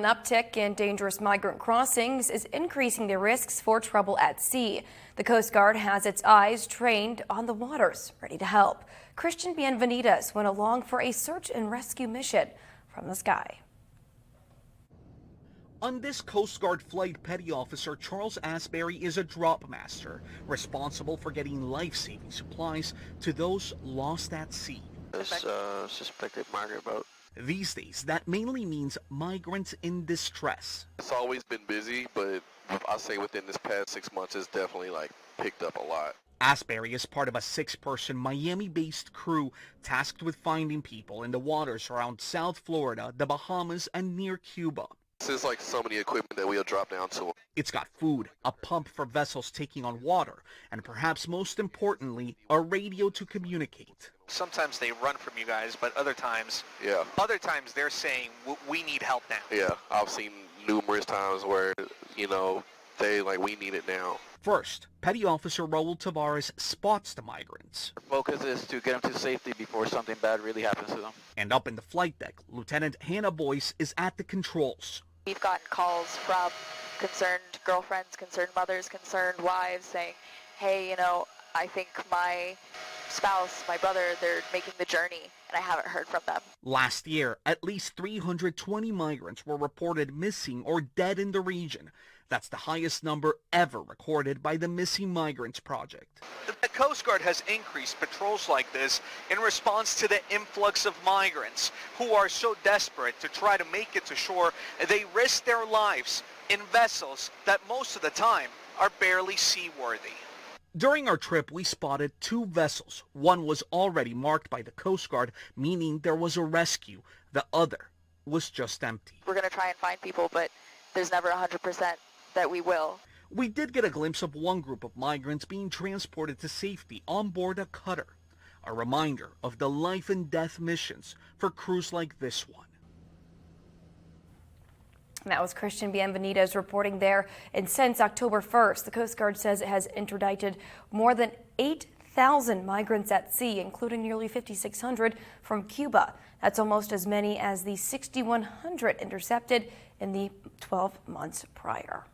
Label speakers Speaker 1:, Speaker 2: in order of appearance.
Speaker 1: An uptick in dangerous migrant crossings is increasing the risks for trouble at sea. The Coast Guard has its eyes trained on the waters, ready to help. Christian Bienvenides went along for a search and rescue mission from the sky.
Speaker 2: On this Coast Guard flight, Petty Officer Charles Asbury is a drop master, responsible for getting life-saving supplies to those lost at sea.
Speaker 3: This suspected migrant boat.
Speaker 2: These days, that mainly means migrants in distress.
Speaker 4: It's always been busy, but I'll say within this past 6 months, it's definitely picked up a lot.
Speaker 2: Asbury is part of a 6-person Miami-based crew tasked with finding people in the waters around South Florida, the Bahamas, and near Cuba.
Speaker 4: This is so many equipment that we'll drop down to.
Speaker 2: It's got food, a pump for vessels taking on water, and perhaps most importantly, a radio to communicate.
Speaker 5: Sometimes they run from you guys, but other times they're saying, we need help now.
Speaker 4: Yeah, I've seen numerous times where, they we need it now.
Speaker 2: First, Petty Officer Raul Tavares spots the migrants.
Speaker 3: Our focus is to get them to safety before something bad really happens to them.
Speaker 2: And up in the flight deck, Lieutenant Hannah Boyce is at the controls.
Speaker 6: We've gotten calls from concerned girlfriends, concerned mothers, concerned wives saying, hey, I think my spouse, my brother, they're making the journey, and I haven't heard from them.
Speaker 2: Last year, at least 320 migrants were reported missing or dead in the region. That's the highest number ever recorded by the Missing Migrants Project.
Speaker 5: The Coast Guard has increased patrols like this in response to the influx of migrants who are so desperate to try to make it to shore. They risk their lives in vessels that most of the time are barely seaworthy.
Speaker 2: During our trip, we spotted 2 vessels. One was already marked by the Coast Guard, meaning there was a rescue. The other was just empty.
Speaker 6: We're going to try and find people, but there's never 100% that we will.
Speaker 2: We did get a glimpse of one group of migrants being transported to safety on board a cutter. A reminder of the life and death missions for crews like this one.
Speaker 1: That was Christian Bienvenides reporting there. And since October 1st, the Coast Guard says it has interdicted more than 8,000 migrants at sea, including nearly 5,600 from Cuba. That's almost as many as the 6,100 intercepted in the 12 months prior.